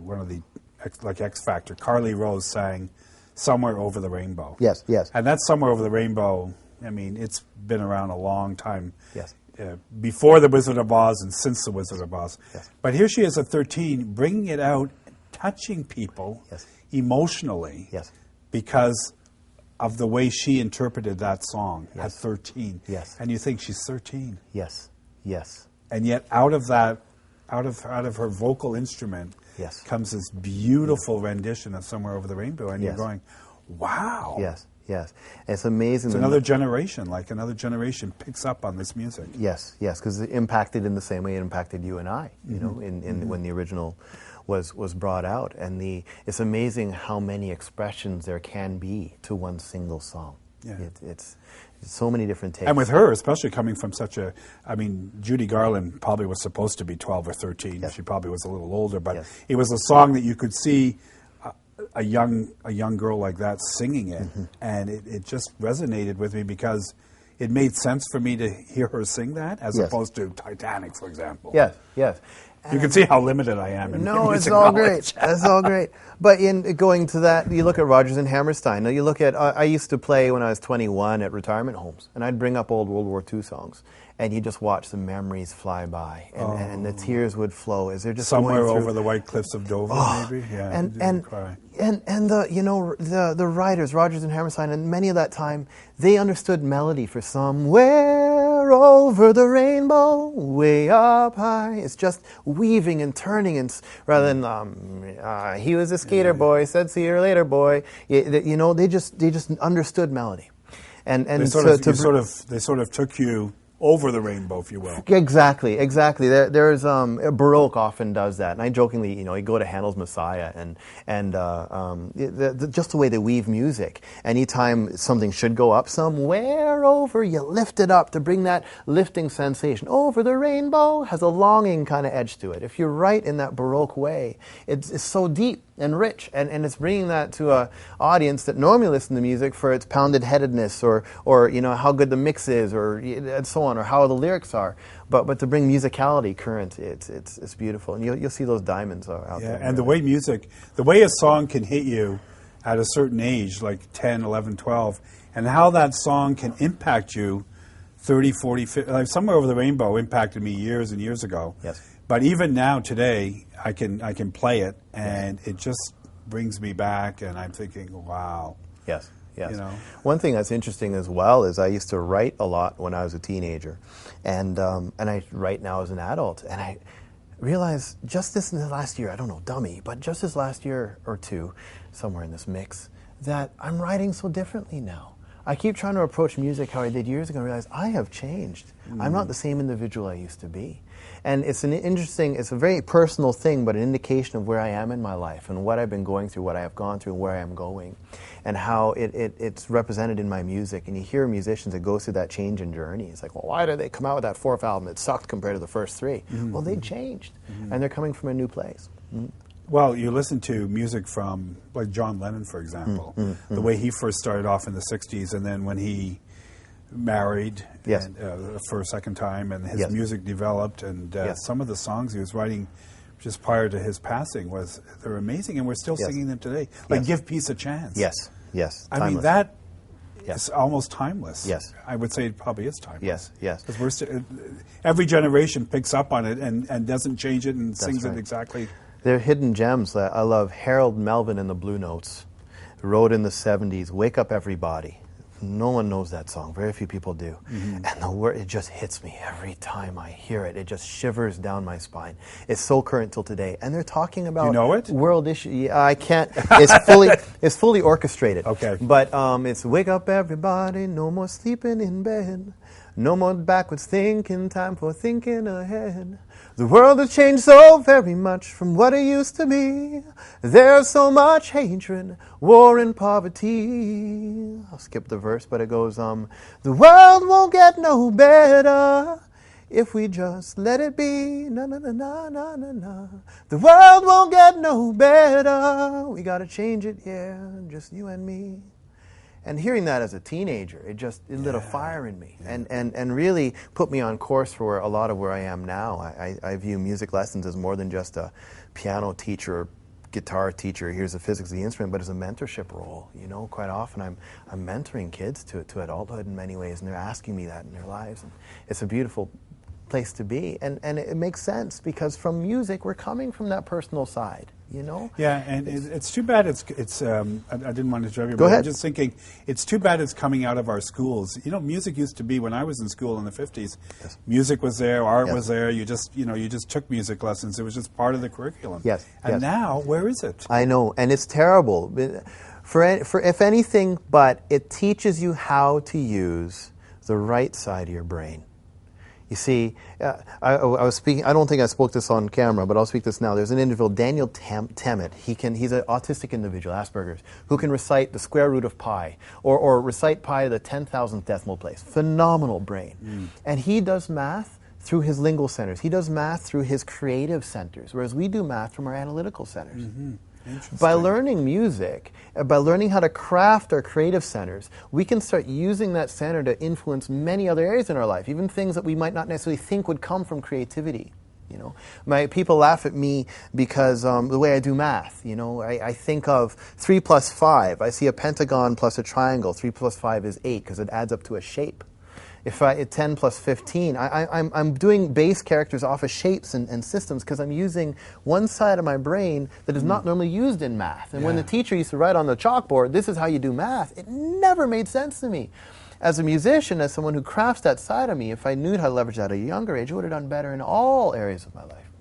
one of the X Factor, Carly Rose sang "Somewhere Over the Rainbow." Yes, yes. And that "Somewhere Over the Rainbow," I mean, it's been around a long time. Yes. Before The Wizard of Oz and since The Wizard of Oz. Yes. But here she is at 13, bringing it out, touching people Yes. emotionally. Yes. Because of the way she interpreted that song at Yes. 13. Yes. And you think she's 13. Yes, yes. And yet out of her vocal instrument Yes. comes this beautiful rendition of "Somewhere Over the Rainbow," and you're Yes. going, wow. Yes, yes. It's amazing. It's another generation picks up on this music. Yes, yes, because it impacted in the same way it impacted you and I, you know, when the original was brought out. And it's amazing how many expressions there can be to one single song. Yeah. It's so many different takes. And with her, especially coming from Judy Garland probably was supposed to be 12 or 13. Yes. She probably was a little older, but Yes. it was a song that you could see a young girl like that singing it, and it just resonated with me, because it made sense for me to hear her sing that as Yes. opposed to Titanic, for example. Yes, yes. You can see how limited I am in No, music it's all knowledge. great. It's all great. But in going to that, you look at Rodgers and Hammerstein. Now you look at, I used to play when I was 21 at retirement homes, and I'd bring up old World War II songs, and you just watch the memories fly by, and the tears would flow as they're just "Somewhere going through. Over the White Cliffs of Dover," maybe. Yeah, and you and cry. and the writers, Rodgers and Hammerstein, and many of that time, they understood melody for "Somewhere Over the Rainbow, Way Up High." It's just weaving and turning, and rather than he was a skater boy, said "See you later, boy." They just understood melody, and They sort of took you over the rainbow, if you will. Exactly. There's Baroque often does that, and I jokingly, you go to Handel's Messiah, and just the way they weave music. Anytime something should go up somewhere over, you lift it up to bring that lifting sensation. Over the rainbow has a longing kind of edge to it. If you write in that Baroque way, it's so deep and rich, and it's bringing that to an audience that normally listen to music for its pounded headedness, or how good the mix is, and so on, or how the lyrics are. But to bring musicality current, it's beautiful, and you'll see those diamonds out there. Yeah, and the way a song can hit you at a certain age, like 10, 11, 12, and how that song can impact you 30, 40, 50, like "Somewhere Over the Rainbow" impacted me years and years ago. Yes. But even now, today, I can play it, and it just brings me back, and I'm thinking, wow. Yes. You know? One thing that's interesting as well is I used to write a lot when I was a teenager, and I write now as an adult, and I realized just this in the last year, I don't know, dummy, but just this last year or two, somewhere in this mix, that I'm writing so differently now. I keep trying to approach music how I did years ago and realize I have changed. I'm not the same individual I used to be. And it's a very personal thing, but an indication of where I am in my life and what I've been going through, what I have gone through, and where I am going, and how it's represented in my music. And you hear musicians that go through that change in journey. It's like, well, why did they come out with that fourth album? It sucked compared to the first three. Well, they changed, and they're coming from a new place. Well, you listen to music from, like John Lennon, for example, the way he first started off in the 60s, and then when he married Yes. and, for a second time, and his Yes. music developed, and Yes. some of the songs he was writing just prior to his passing they're amazing, and we're still Yes. singing them today. Like Yes. "Give Peace a Chance." Yes. I mean, Timeless. that Yes. is almost timeless. Yes. I would say it probably is timeless. Yes. Because every generation picks up on it and doesn't change it and sings right. it exactly. They're hidden gems that I love. Harold Melvin and the Blue Notes wrote in the 70s, "Wake Up Everybody." No one knows that song. Very few people do. And the word, it just hits me every time I hear it. It just shivers down my spine. It's so current till today. And they're talking about You know it? world issues. Yeah, I can't. It's fully orchestrated. Okay. But it's "Wake up everybody, no more sleeping in bed. No more backwards thinking, time for thinking ahead. The world has changed so very much from what it used to be. There's so much hatred, war and poverty." I'll skip the verse, but it goes, "The world won't get no better if we just let it be. Na na na na na na na. The world won't get no better. We gotta change it, yeah, just you and me. And hearing that as a teenager, it lit a fire in me, and really put me on course for a lot of where I am now. I view music lessons as more than just a piano teacher, guitar teacher, here's the physics of the instrument, but as a mentorship role. You know, quite often I'm mentoring kids to adulthood in many ways, and they're asking me that in their lives. And it's a beautiful place to be, and it makes sense, because from music we're coming from that personal side. You know? Yeah, and it's too bad it's I didn't want to interrupt you, Go but ahead. I'm just thinking, it's too bad it's coming out of our schools. You know, music used to be, when I was in school in the 50s, music was there, art was there, you just took music lessons. It was just part of the curriculum. Yes. And now, where is it? I know, and it's terrible. For if anything, but it teaches you how to use the right side of your brain. You see, I was speaking. I don't think I spoke this on camera, but I'll speak this now. There's an individual, Daniel Tammet. He's an autistic individual, Asperger's, who can recite the square root of pi, or recite pi to the 10,000th decimal place. Phenomenal brain, and he does math through his lingual centers. He does math through his creative centers, whereas we do math from our analytical centers. By learning music, by learning how to craft our creative centers, we can start using that center to influence many other areas in our life, even things that we might not necessarily think would come from creativity. You know, my people laugh at me because the way I do math. You know, I think of 3 plus 5. I see a pentagon plus a triangle. 3 plus 5 is 8 because it adds up to a shape. If 10 plus 15, I'm doing base characters off of shapes and systems, because I'm using one side of my brain that is not normally used in math. And when the teacher used to write on the chalkboard, this is how you do math, it never made sense to me. As a musician, as someone who crafts that side of me, if I knew how to leverage that at a younger age, I would have done better in all areas of my life.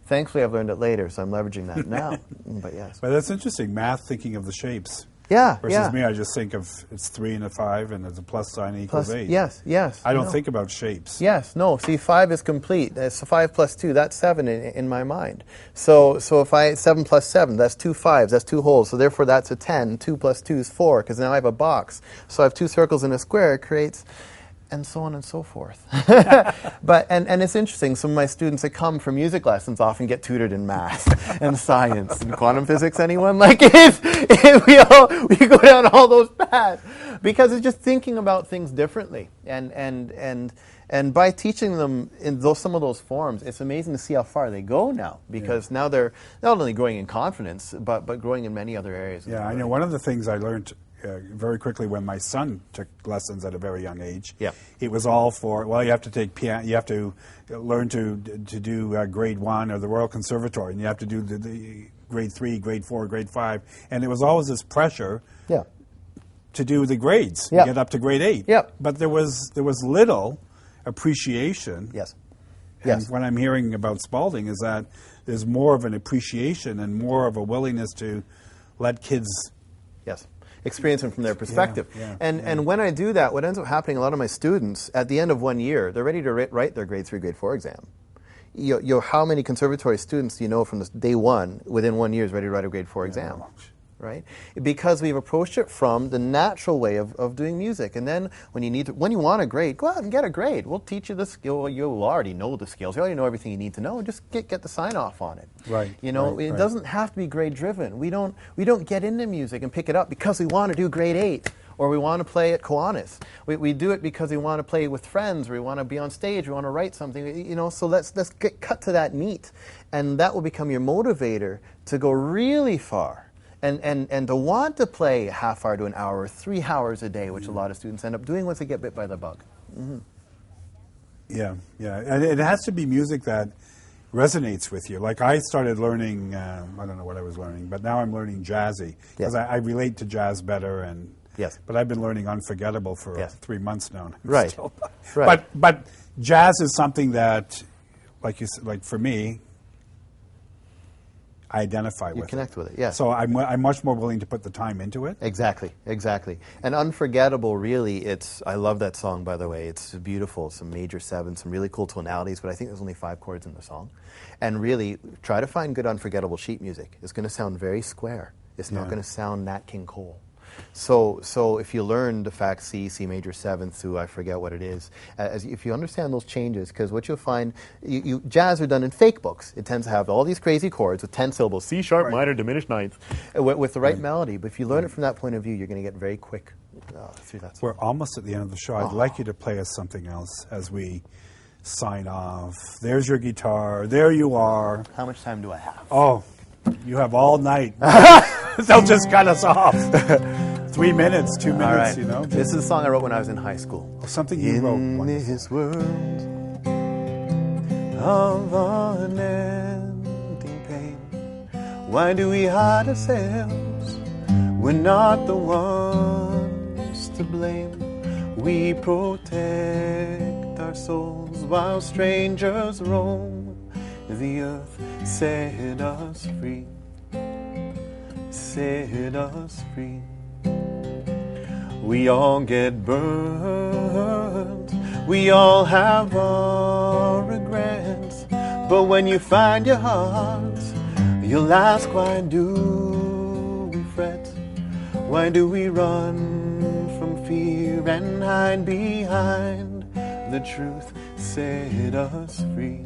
Thankfully, I've learned it later, so I'm leveraging that now. But yes. But that's interesting, math, thinking of the shapes. Yeah, Versus me, I just think of it's 3 and a 5, and there's a plus sign equals 8. Yes. I don't think about shapes. Yes, no. See, 5 is complete. It's 5 plus 2. That's 7 in my mind. So if 7 plus 7, that's 2 5s. That's 2 holes. So therefore, that's a 10. 2 plus 2 is 4, because now I have a box. So I have 2 circles in a square. It creates, and so on and so forth. But and it's interesting. Some of my students that come for music lessons often get tutored in math and science and quantum physics. Anyone like it? We go down all those paths because it's just thinking about things differently. And by teaching them in some of those forms, it's amazing to see how far they go now, because now they're not only growing in confidence, but growing in many other areas. Yeah, I know. One of the things I learned very quickly when my son took lessons at a very young age, it was all for, well, you have to take piano, you have to learn to do grade 1 or the Royal Conservatory, and you have to do the grade 3, grade 4, grade 5, and it was always this pressure to do the grades, get up to grade 8. But there was little appreciation. And what I'm hearing about Spaulding is that there's more of an appreciation and more of a willingness to let kids experience them from their perspective. And when I do that, what ends up happening, a lot of my students, at the end of 1 year, they're ready to write their grade 3, grade 4 exam. How many conservatory students do you know from day 1, within 1 year, is ready to write a grade 4 exam? Right? Because we've approached it from the natural way of doing music. And then when you want a grade, go out and get a grade. We'll teach you the skill. You'll already know the skills. You already know everything you need to know. Just get the sign off on it. It doesn't have to be grade driven. We don't get into music and pick it up because we want to do grade 8 or we want to play at Kiwanis. We do it because we want to play with friends, or we want to be on stage, we want to write something. So let's get cut to that meat, and that will become your motivator to go really far. And to want to play a half hour to an hour, or 3 hours a day, which a lot of students end up doing once they get bit by the bug. Yeah, and it has to be music that resonates with you. Like I started learning, I don't know what I was learning, but now I'm learning jazzy, because I relate to jazz better. And but I've been learning Unforgettable for 3 months now. But jazz is something that, like for me, I identify with. You connect with it, yes. So I'm much more willing to put the time into it. Exactly. And Unforgettable, really, I love that song, by the way. It's beautiful, some major 7s, some really cool tonalities, but I think there's only 5 chords in the song. And really, try to find good Unforgettable sheet music. It's going to sound very square. It's not going to sound Nat King Cole. So if you learn the fact C major 7th to I forget what it is, if you understand those changes, because what you'll find, jazz are done in fake books. It tends to have all these crazy chords with 10 syllables, C sharp, minor, diminished ninth, with the right melody. But if you learn it from that point of view, you're going to get very quick through that song. We're almost at the end of the show. I'd like you to play us something else as we sign off. There's your guitar. There you are. How much time do I have? Oh, you have all night. They'll just cut us off. 3 minutes, 2 minutes, All right. you know. This is a song I wrote when I was in high school. Something you wrote. In Wonderful. this world of unending pain, why do we hide ourselves? We're not the ones to blame. We protect our souls while strangers roam. The earth set us free, set us free. We all get burned, we all have our regrets. But when you find your heart, you'll ask, why do we fret? Why do we run from fear and hide behind the truth? Set us free,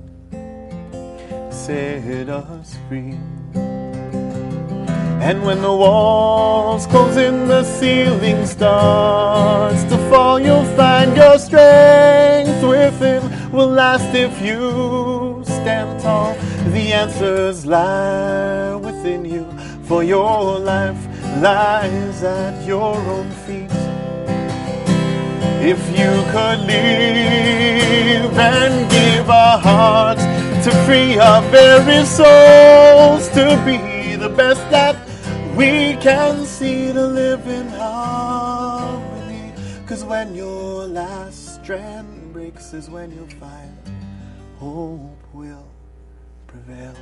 set us free. And when the walls close in, the ceiling starts to fall, you'll find your strength within will last if you stand tall. The answers lie within you, for your life lies at your own feet. If you could live and give our hearts to free our very souls, to be the best that we can see, to live in harmony. 'Cause when your last strand breaks is when you'll find hope will prevail.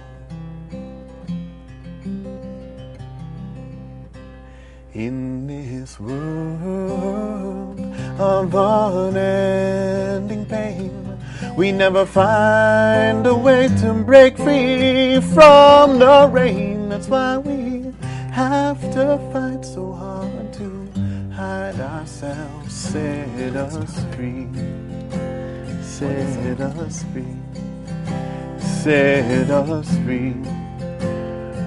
In this world of unending pain, we never find a way to break free from the rain. That's why we have to fight so hard to hide ourselves. Set us free, set us free, set us free,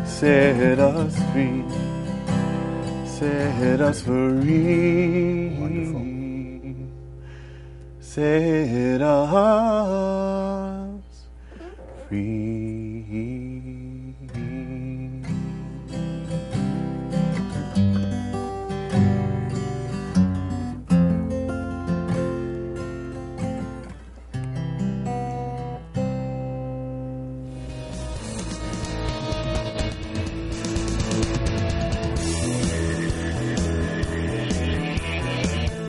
set us free, set us free. Wonderful. Set us free.